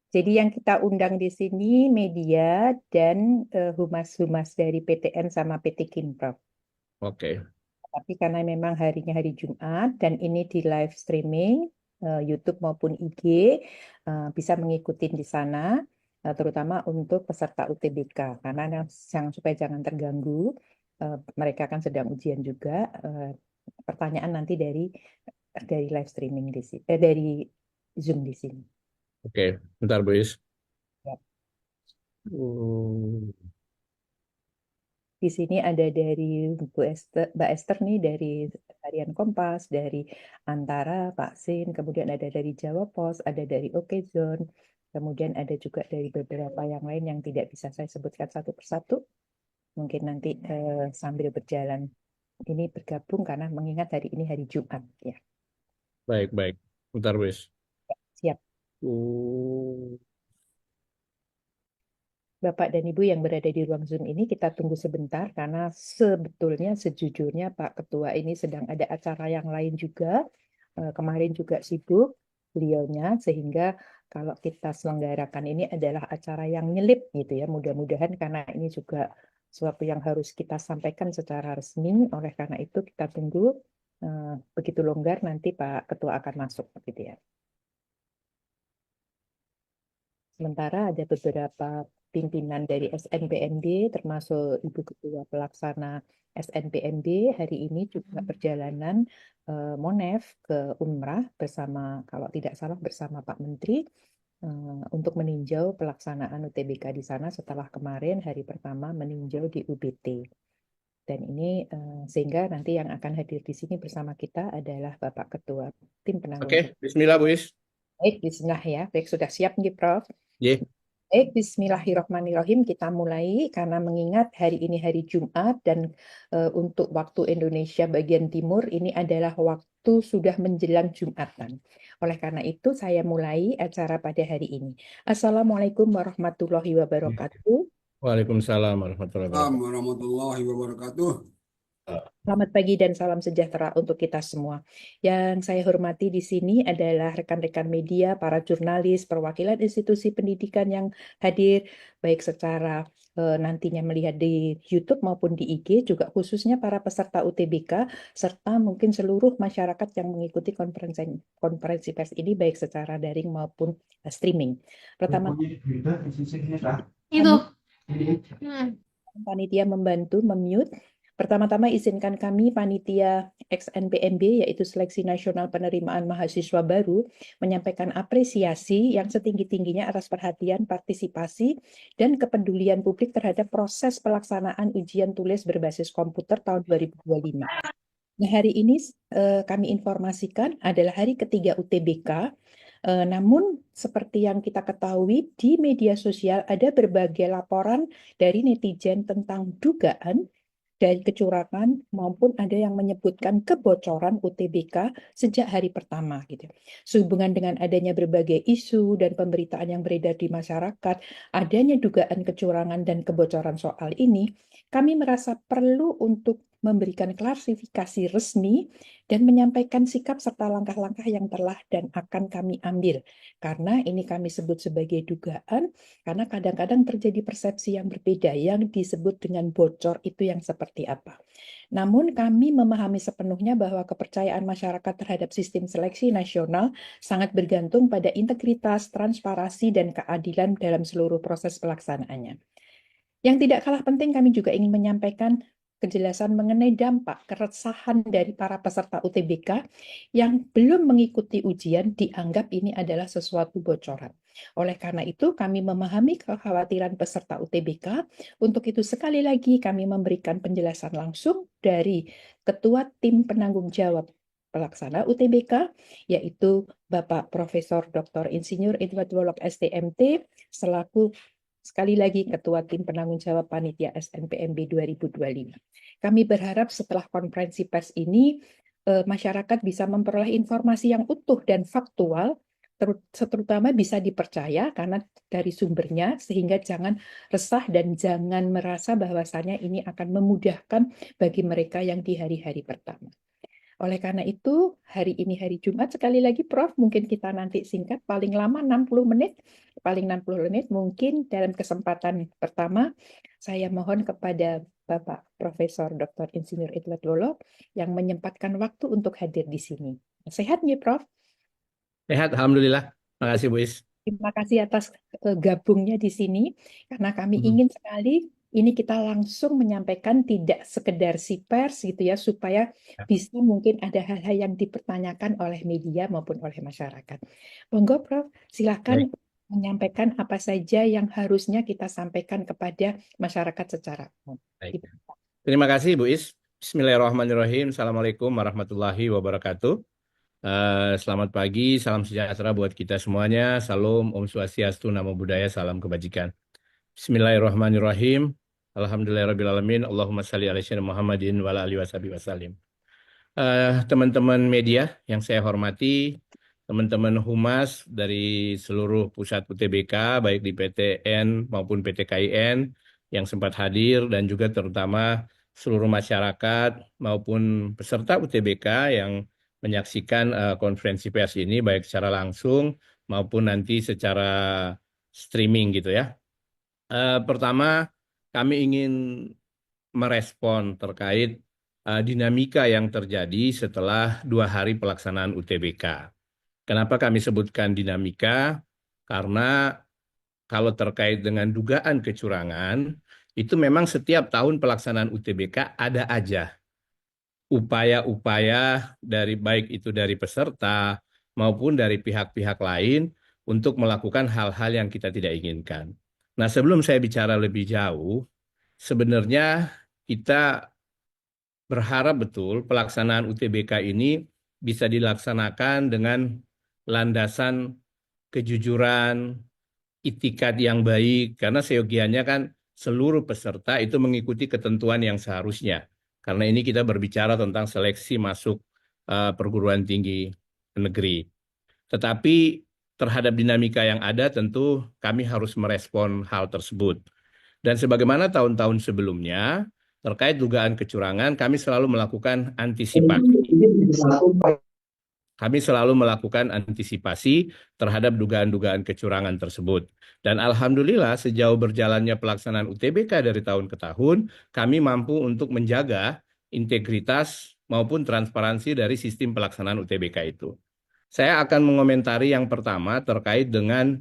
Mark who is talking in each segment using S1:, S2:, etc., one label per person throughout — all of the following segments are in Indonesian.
S1: Jadi yang kita undang di sini media dan humas-humas dari PTN sama PT Kinprop.
S2: Oke.
S1: Tapi karena memang harinya hari Jumat dan ini di live streaming YouTube maupun IG, bisa mengikuti di sana, terutama untuk peserta UTBK. Karena supaya jangan terganggu, mereka kan sedang ujian juga. Pertanyaan nanti dari live streaming di sini, dari Zoom di sini.
S2: Oke, bentar Bu Is.
S1: Ya.
S2: Hmm,
S1: Di sini ada dari Mbak Esther nih dari Harian Kompas, dari Antara, Pak Sin, kemudian ada dari Jawa Pos, ada dari Okezone, kemudian ada juga dari beberapa yang lain yang tidak bisa saya sebutkan satu persatu. Mungkin nanti sambil berjalan ini bergabung karena mengingat hari ini hari Jumat ya.
S2: baik, baik. Bentar Bu Is.
S1: Siap.
S2: Hmm,
S1: Bapak dan Ibu yang berada di ruang Zoom ini kita tunggu sebentar karena sebetulnya sejujurnya Pak Ketua ini sedang ada acara yang lain juga. Kemarin juga sibuk beliaunya sehingga kalau kita selenggarakan ini adalah acara yang nyelip gitu ya. Mudah-mudahan karena ini juga suatu yang harus kita sampaikan secara resmi. Oleh karena itu kita tunggu begitu longgar nanti Pak Ketua akan masuk gitu ya. Sementara ada beberapa pimpinan dari SNPMB, termasuk Ibu Ketua Pelaksana SNPMB, hari ini juga perjalanan Monef ke Umrah bersama, kalau tidak salah bersama Pak Menteri, untuk meninjau pelaksanaan UTBK di sana setelah kemarin hari pertama meninjau di UBT. Dan ini sehingga nanti yang akan hadir di sini bersama kita adalah Bapak Ketua Tim Penanggung
S2: Oke,
S1: Jawab.
S2: Bismillah Bu Is.
S1: Baik, bismillah ya. Baik, sudah siap nih, Prof.
S2: Ye.
S1: Baik, Bismillahirrahmanirrahim. Kita mulai karena mengingat hari ini hari Jumat dan untuk waktu Indonesia bagian timur ini adalah waktu sudah menjelang Jumatan. Oleh karena itu saya mulai acara pada hari ini. Assalamualaikum warahmatullahi wabarakatuh.
S2: Waalaikumsalam warahmatullahi wabarakatuh.
S3: Assalamualaikum warahmatullahi wabarakatuh.
S1: Selamat pagi dan salam sejahtera untuk kita semua. Yang saya hormati di sini adalah rekan-rekan media, para jurnalis, perwakilan institusi pendidikan yang hadir, baik secara nantinya melihat di YouTube maupun di IG, juga khususnya para peserta UTBK, serta mungkin seluruh masyarakat yang mengikuti konferensi pers ini, baik secara daring maupun streaming. Pertama,
S4: Itu.
S1: panitia membantu memute. Pertama-tama izinkan kami panitia XNPMB yaitu Seleksi Nasional Penerimaan Mahasiswa Baru menyampaikan apresiasi yang setinggi-tingginya atas perhatian, partisipasi, dan kepedulian publik terhadap proses pelaksanaan ujian tulis berbasis komputer tahun 2025. Nah, hari ini kami informasikan adalah hari ketiga UTBK. Namun seperti yang kita ketahui di media sosial ada berbagai laporan dari netizen tentang dugaan dari kecurangan maupun ada yang menyebutkan kebocoran UTBK sejak hari pertama gitu. Sehubungan dengan adanya berbagai isu dan pemberitaan yang beredar di masyarakat, adanya dugaan kecurangan dan kebocoran soal ini, kami merasa perlu untuk memberikan klarifikasi resmi dan menyampaikan sikap serta langkah-langkah yang telah dan akan kami ambil. Karena ini kami sebut sebagai dugaan, karena kadang-kadang terjadi persepsi yang berbeda yang disebut dengan bocor itu yang seperti apa. Namun kami memahami sepenuhnya bahwa kepercayaan masyarakat terhadap sistem seleksi nasional sangat bergantung pada integritas, transparansi, dan keadilan dalam seluruh proses pelaksanaannya. Yang tidak kalah penting kami juga ingin menyampaikan kejelasan mengenai dampak keresahan dari para peserta UTBK yang belum mengikuti ujian dianggap ini adalah sesuatu bocoran. Oleh karena itu, kami memahami kekhawatiran peserta UTBK. Untuk itu, sekali lagi kami memberikan penjelasan langsung dari Ketua Tim Penanggung Jawab Pelaksana UTBK, yaitu Bapak Profesor Dr. Insinyur Edward Wolok STMT, selaku sekali lagi Ketua Tim Penanggung Jawab Panitia SNPMB 2025. Kami berharap setelah konferensi pers ini, masyarakat bisa memperoleh informasi yang utuh dan faktual, terutama bisa dipercaya karena dari sumbernya, sehingga jangan resah dan jangan merasa bahwasannya ini akan memudahkan bagi mereka yang di hari-hari pertama. Oleh karena itu, hari ini hari Jumat, sekali lagi Prof, mungkin kita nanti singkat, paling lama 60 menit, paling 60 menit, mungkin dalam kesempatan pertama, saya mohon kepada Bapak Profesor Dr. Insinyur Edward Lolo yang menyempatkan waktu untuk hadir di sini. Sehat nih, Prof?
S2: Sehat, Alhamdulillah. Makasih, Bu Is.
S1: Terima kasih atas gabungnya di sini, karena kami
S2: Mhm.
S1: ingin sekali ini kita langsung menyampaikan, tidak sekedar si pers gitu ya, supaya bisa mungkin ada hal-hal yang dipertanyakan oleh media maupun oleh masyarakat. Monggo Prof,
S2: Baik.
S1: silakan menyampaikan apa saja yang harusnya kita sampaikan kepada masyarakat secara umum.
S2: Baik. Terima kasih, Bu Is. Bismillahirrahmanirrahim. Assalamualaikum warahmatullahi wabarakatuh. Selamat pagi, salam sejahtera buat kita semuanya. Salam, Om Swastiastu, Namo Buddhaya, salam kebajikan. Bismillahirrahmanirrahim. Alhamdulillahirrahmanirrahim. Allahumma salli ala sayyidina Muhammadin wa ala alihi wasallim. Teman-teman media yang saya hormati, teman-teman humas dari seluruh pusat UTBK, baik di PTN maupun PT KIN yang sempat hadir, dan juga terutama seluruh masyarakat maupun peserta UTBK yang menyaksikan konferensi pers ini, baik secara langsung maupun nanti secara streaming gitu ya. Pertama, kami ingin merespon terkait dinamika yang terjadi setelah 2 hari pelaksanaan UTBK. Kenapa kami sebutkan dinamika? Karena kalau terkait dengan dugaan kecurangan, itu memang setiap tahun pelaksanaan UTBK ada aja upaya-upaya dari baik itu dari peserta maupun dari pihak-pihak lain untuk melakukan hal-hal yang kita tidak inginkan. Nah, sebelum saya bicara lebih jauh, sebenarnya kita berharap betul pelaksanaan UTBK ini bisa dilaksanakan dengan landasan kejujuran, itikat yang baik, karena seyogianya kan seluruh peserta itu mengikuti ketentuan yang seharusnya. Karena ini kita berbicara tentang seleksi masuk perguruan tinggi negeri. Tetapi terhadap dinamika yang ada tentu kami harus merespon hal tersebut. Dan sebagaimana tahun-tahun sebelumnya, terkait dugaan kecurangan, kami selalu melakukan antisipasi. Kami selalu melakukan antisipasi terhadap dugaan-dugaan kecurangan tersebut. Dan alhamdulillah sejauh berjalannya pelaksanaan UTBK dari tahun ke tahun, kami mampu untuk menjaga integritas maupun transparansi dari sistem pelaksanaan UTBK itu. Saya akan mengomentari yang pertama terkait dengan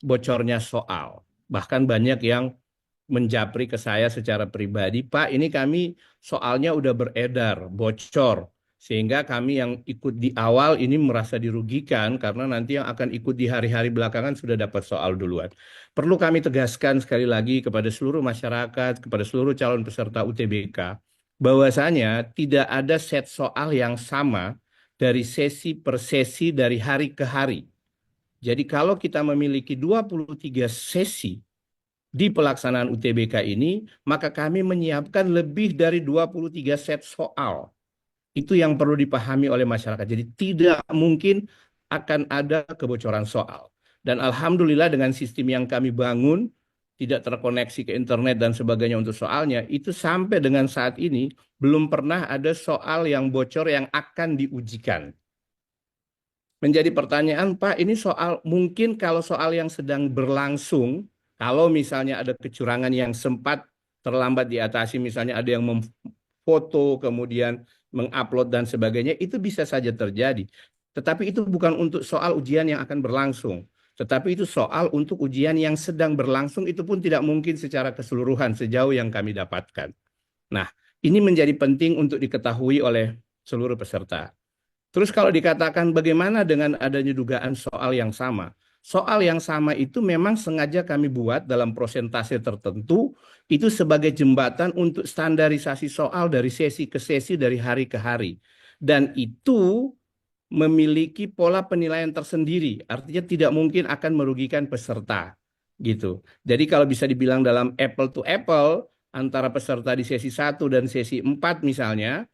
S2: bocornya soal. Bahkan banyak yang menjapri ke saya secara pribadi, Pak, ini kami soalnya udah beredar, bocor. Sehingga kami yang ikut di awal ini merasa dirugikan karena nanti yang akan ikut di hari-hari belakangan sudah dapat soal duluan. Perlu kami tegaskan sekali lagi kepada seluruh masyarakat, kepada seluruh calon peserta UTBK, bahwasanya tidak ada set soal yang sama dari sesi per sesi dari hari ke hari. Jadi kalau kita memiliki 23 sesi di pelaksanaan UTBK ini, maka kami menyiapkan lebih dari 23 set soal. Itu yang perlu dipahami oleh masyarakat. Jadi tidak mungkin akan ada kebocoran soal. Dan alhamdulillah dengan sistem yang kami bangun, tidak terkoneksi ke internet dan sebagainya untuk soalnya, itu sampai dengan saat ini belum pernah ada soal yang bocor yang akan diujikan. Menjadi pertanyaan, Pak, ini soal mungkin kalau soal yang sedang berlangsung, kalau misalnya ada kecurangan yang sempat terlambat diatasi, misalnya ada yang memfoto, kemudian mengupload dan sebagainya, itu bisa saja terjadi. Tetapi itu bukan untuk soal ujian yang akan berlangsung. Tetapi itu soal untuk ujian yang sedang berlangsung, itu pun tidak mungkin secara keseluruhan sejauh yang kami dapatkan. Nah, ini menjadi penting untuk diketahui oleh seluruh peserta. Terus kalau dikatakan bagaimana dengan adanya dugaan soal yang sama? Soal yang sama itu memang sengaja kami buat dalam persentase tertentu, itu sebagai jembatan untuk standarisasi soal dari sesi ke sesi, dari hari ke hari. Dan itu memiliki pola penilaian tersendiri, artinya tidak mungkin akan merugikan peserta. Gitu. Jadi kalau bisa dibilang dalam apple to apple, antara peserta di sesi 1 dan sesi 4 misalnya,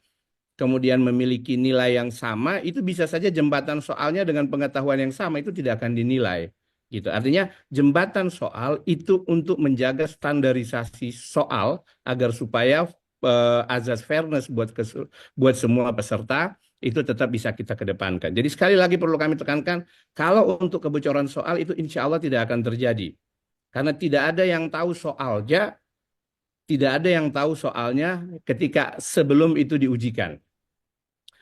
S2: kemudian memiliki nilai yang sama, itu bisa saja jembatan soalnya dengan pengetahuan yang sama itu tidak akan dinilai. Gitu. Artinya jembatan soal itu untuk menjaga standarisasi soal agar supaya azas fairness buat semua peserta itu tetap bisa kita kedepankan. Jadi sekali lagi perlu kami tekankan, kalau untuk kebocoran soal itu insya Allah tidak akan terjadi. Karena tidak ada yang tahu soalnya, tidak ada yang tahu soalnya ketika sebelum itu diujikan.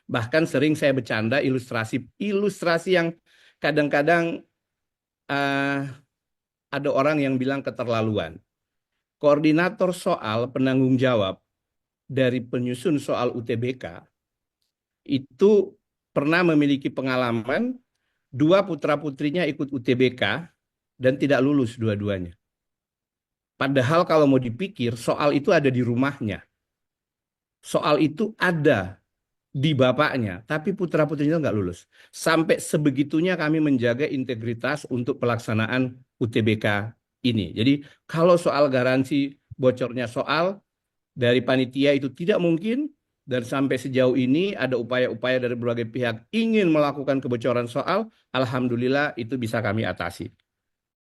S2: Bahkan sering saya bercanda ilustrasi yang kadang-kadang ada orang yang bilang keterlaluan. Koordinator soal penanggung jawab dari penyusun soal UTBK itu pernah memiliki pengalaman 2 putra-putrinya ikut UTBK dan tidak lulus dua-duanya. Padahal kalau mau dipikir soal itu ada di rumahnya. Soal itu ada di bapaknya, tapi putra-putrinya nggak lulus. Sampai sebegitunya kami menjaga integritas untuk pelaksanaan UTBK ini. Jadi kalau soal garansi bocornya soal dari panitia itu tidak mungkin, dan sampai sejauh ini ada upaya-upaya dari berbagai pihak ingin melakukan kebocoran soal, alhamdulillah itu bisa kami atasi.